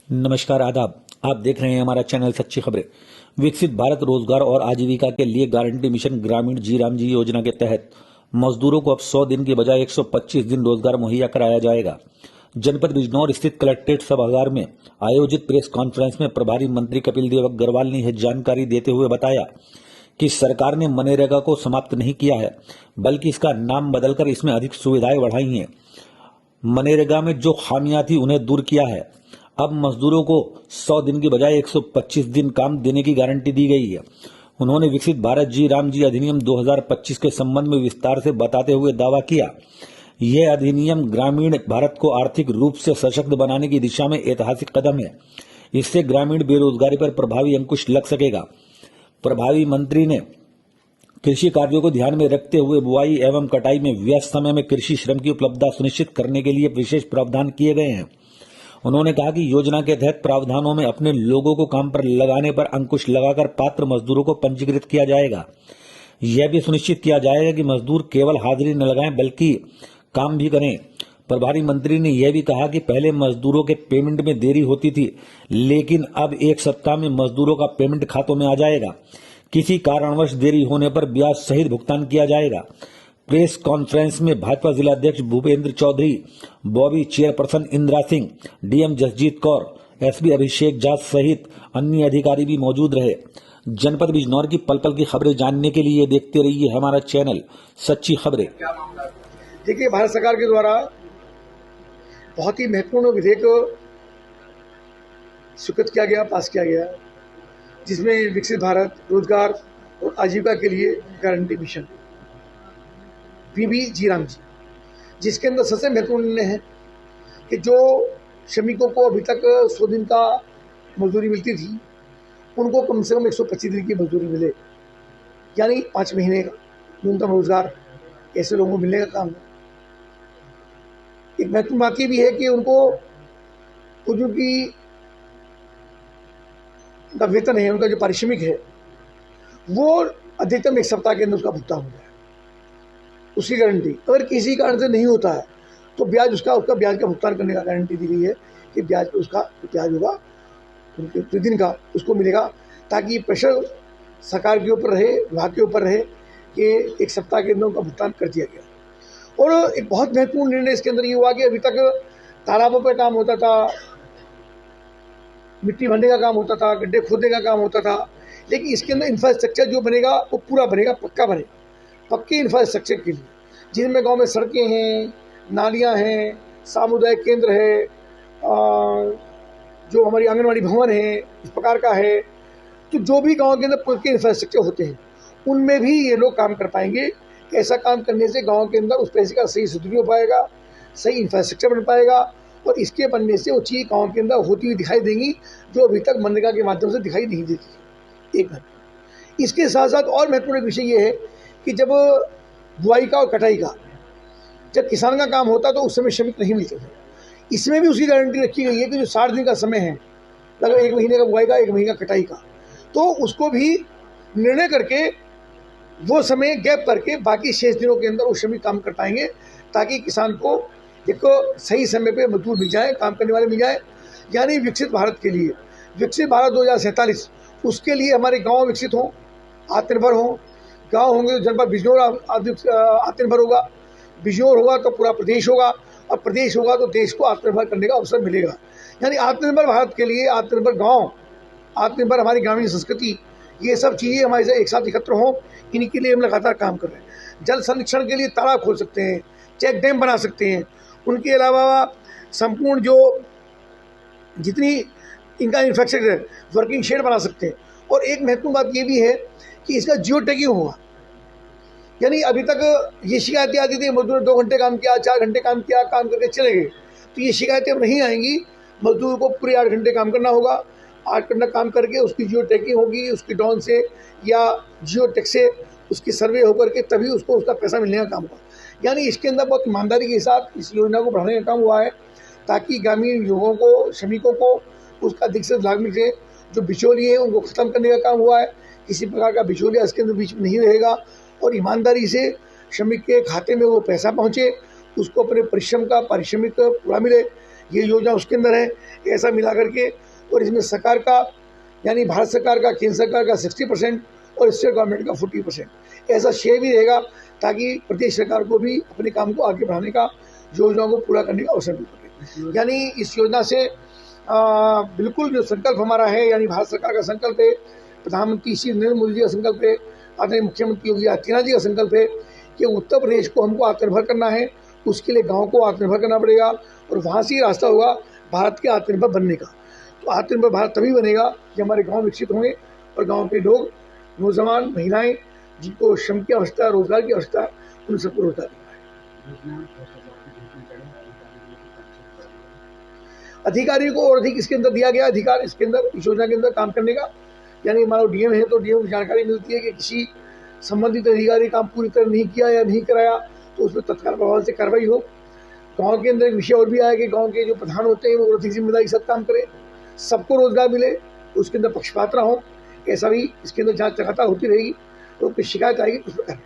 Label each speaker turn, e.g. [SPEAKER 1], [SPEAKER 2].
[SPEAKER 1] नमस्कार, आदाब। आप देख रहे हैं हमारा चैनल सच्ची खबरें। विकसित भारत रोजगार और आजीविका के लिए गारंटी मिशन ग्रामीण जी राम जी योजना के तहत मजदूरों को अब 100 दिन की बजाय 125 दिन रोजगार मुहैया कराया जाएगा। जनपद बिजनौर स्थित कलेक्ट्रेट सभागार में आयोजित प्रेस कॉन्फ्रेंस में प्रभारी मंत्री कपिल देव अग्रवाल ने यह जानकारी देते हुए बताया कि सरकार ने मनरेगा को समाप्त नहीं किया है, बल्कि इसका नाम बदलकर इसमें अधिक सुविधाएं बढ़ाई हैं। मनरेगा में जो खामियां थी उन्हें दूर किया है। अब मजदूरों को 100 दिन की बजाय 125 दिन काम देने की गारंटी दी गई है। उन्होंने विकसित भारत जी राम जी अधिनियम 2025 के संबंध में विस्तार से बताते हुए दावा किया, यह अधिनियम ग्रामीण भारत को आर्थिक रूप से सशक्त बनाने की दिशा में ऐतिहासिक कदम है। इससे ग्रामीण बेरोजगारी पर प्रभावी अंकुश लग सकेगा। प्रभावी मंत्री ने कृषि कार्यों को ध्यान में रखते हुए बुआई एवं कटाई में व्यस्त समय में कृषि श्रम की उपलब्धता सुनिश्चित करने के लिए विशेष प्रावधान किए गए हैं। उन्होंने कहा कि योजना के तहत प्रावधानों में अपने लोगों को काम पर लगाने पर अंकुश लगाकर पात्र मजदूरों को पंजीकृत किया जाएगा। यह भी सुनिश्चित किया जाएगा कि मजदूर केवल हाजिरी न लगाएं बल्कि काम भी करें। प्रभारी मंत्री ने यह भी कहा कि पहले मजदूरों के पेमेंट में देरी होती थी, लेकिन अब 1 सप्ताह में मजदूरों का पेमेंट खातों में आ जाएगा। किसी कारणवश देरी होने पर ब्याज सहित भुगतान किया जाएगा। प्रेस कॉन्फ्रेंस में भाजपा जिलाध्यक्ष Bhupendra Chaudhary, Bobby chairperson Indira Singh, DM Jasjit Kaur, SP Abhishek Jat सहित अन्य अधिकारी भी मौजूद रहे। जनपद बिजनौर की पल पल की खबरें जानने के लिए देखते रहिए हमारा चैनल सच्ची खबरें।
[SPEAKER 2] देखिए, भारत सरकार के द्वारा बहुत ही महत्वपूर्ण विधेयक स्वीकृत किया गया, पास किया गया, जिसमें विकसित भारत रोजगार और आजीविका के लिए गारंटी मिशन जी राम जी, जिसके अंदर सबसे महत्वपूर्ण निर्णय है कि जो श्रमिकों को अभी तक 100 दिन का मजदूरी मिलती थी, उनको कम से कम 125 दिन की मजदूरी मिले, यानी 5 महीने का न्यूनतम रोजगार ऐसे लोगों को मिलने का काम है। एक महत्वपूर्ण बात ये भी है कि उनको जो कि उनका वेतन है, उनका जो पारिश्रमिक है, वो अधिकतम 1 सप्ताह के अंदर उसका भुगतान हो जाए, उसकी गारंटी। अगर किसी कारण से नहीं होता है तो ब्याज उसका ब्याज का भुगतान करने का गारंटी दी गई है कि ब्याज पे उसका ब्याज होगा उनके प्रतिदिन का उसको मिलेगा, ताकि प्रेशर सरकार के ऊपर रहे, विभाग के ऊपर रहे कि 1 सप्ताह के अंदर उनका भुगतान कर दिया गया। और एक बहुत महत्वपूर्ण निर्णय इसके अंदर ये हुआ कि अभी तक तालाबों पर काम होता था, मिट्टी भरने का काम होता था, गड्ढे खोदने का काम होता था, लेकिन इसके अंदर इंफ्रास्ट्रक्चर जो बनेगा वो पूरा बनेगा, पक्का बनेगा, पक्के इंफ्रास्ट्रक्चर के लिए, जिनमें गांव में सड़कें हैं, नालियां हैं, सामुदायिक केंद्र है, जो हमारी आंगनवाड़ी भवन है, इस प्रकार का है। तो जो भी गांव के अंदर पक्के इंफ्रास्ट्रक्चर होते हैं, उनमें भी ये लोग काम कर पाएंगे। ऐसा काम करने से गांव के अंदर उस पैसे का सही सदुपयोग हो पाएगा, सही इंफ्रास्ट्रक्चर बन पाएगा, और इसके बनने से वो चीज़ गाँव के अंदर होती हुई दिखाई देंगी, जो अभी तक मनरेगा के माध्यम से दिखाई नहीं देती। एक बात। इसके साथ साथ और महत्वपूर्ण विषय ये है कि जब बुआई का और कटाई का जब किसान का काम होता तो उस समय श्रमिक नहीं मिलते थे। इसमें भी उसकी गारंटी रखी गई है कि जो 60 दिन का समय है, लगभग 1 महीने का बुआई का, 1 महीने का कटाई का, तो उसको भी निर्णय करके वो समय गैप करके बाकी शेष दिनों के अंदर वो श्रमिक काम कर पाएंगे, ताकि किसान को एक सही समय पे मजदूर मिल जाए, काम करने वाले मिल जाए। यानी विकसित भारत के लिए, विकसित भारत 2047, उसके लिए हमारे गाँव विकसित हों, आत्मनिर्भर हों। गाँव होंगे तो जनपद बिजनौर आत्मनिर्भर होगा, बिजनौर होगा तो पूरा प्रदेश होगा, और प्रदेश होगा तो देश को आत्मनिर्भर करने का अवसर मिलेगा। यानी आत्मनिर्भर भारत के लिए आत्मनिर्भर गाँव, आत्मनिर्भर हमारी ग्रामीण संस्कृति, ये सब चीज़ें हमारे से एक साथ एकत्र हों, इनके लिए हम लगातार काम कर रहे हैं। जल संरक्षण के लिए तालाब खोल सकते हैं, चेक डैम बना सकते हैं, उनके अलावा संपूर्ण जो जितनी इनका इंफ्रास्ट्रक्चर वर्किंग शेड बना सकते हैं। और एक महत्वपूर्ण बात ये भी है कि इसका जियो टैगिंग होगा। यानी अभी तक ये शिकायतें आती थी, मजदूर ने 2 घंटे काम किया, 4 घंटे काम किया, काम करके चले गए, तो ये शिकायतें अब नहीं आएंगी। मजदूर को पूरे 8 घंटे काम करना होगा, 8 घंटा काम करके उसकी जियो टैगिंग होगी, उसकी ड्रोन से या जियो टैग से उसकी सर्वे होकर के तभी उसको उसका पैसा मिलने का काम होगा। यानी इसके अंदर बहुत ईमानदारी के साथ इस योजना को बढ़ाने का काम हुआ है, ताकि ग्रामीण लोगों को, श्रमिकों को उसका अधिक से लाभ मिले। जो बिचौलिए हैं उनको ख़त्म करने का काम हुआ है, किसी प्रकार का बिचौलिया इसके अंदर बीच में नहीं रहेगा, और ईमानदारी से श्रमिक के खाते में वो पैसा पहुँचे, उसको अपने परिश्रम का पारिश्रमिक पूरा मिले। ये योजना उसके अंदर है। ऐसा मिला करके और इसमें सरकार का यानी भारत सरकार का, केंद्र सरकार का 60% और स्टेट गवर्नमेंट का 40% ऐसा शेयर भी रहेगा, ताकि प्रदेश सरकार को भी अपने काम को आगे बढ़ाने का, योजनाओं को पूरा करने का अवसर मिल सके। यानी इस योजना से बिल्कुल जो संकल्प हमारा है, यानी भारत सरकार का संकल्प है, प्रधानमंत्री श्री नरेंद्र मोदी जी का संकल्प है, आदरणीय मुख्यमंत्री योगी आदित्यनाथ जी का संकल्प है कि उत्तर प्रदेश को हमको आत्मनिर्भर करना है। उसके लिए गाँव को आत्मनिर्भर करना पड़ेगा और वहाँ से ही रास्ता होगा भारत के आत्मनिर्भर बनने का। तो आत्मनिर्भर भारत तभी बनेगा कि हमारे गांव विकसित होंगे और गांव के लोग, नौजवान, महिलाएं जिनको श्रम की आवश्यकता है, रोजगार की आवश्यकता है, उन सबको रोजगार मिलना है। अधिकारी को और अधिक इसके अंदर दिया गया अधिकार, इसके अंदर इस योजना के अंदर काम करने का। यानी मान लो डीएम है तो डीएम को जानकारी मिलती है कि किसी संबंधित अधिकारी काम पूरी तरह नहीं किया या नहीं कराया, तो उसमें तत्काल प्रभाव से कार्रवाई हो। गाँव के अंदर एक विषय और भी आया कि गाँव के जो प्रधान होते हैं वो अधिक जिम्मेदारी के साथ काम करें, सबको रोजगार मिले, उसके अंदर पक्षपात ना हो। ऐसा भी इसके अंदर जांच लगातार होती रहेगी, तो कोई शिकायत आएगी उस पर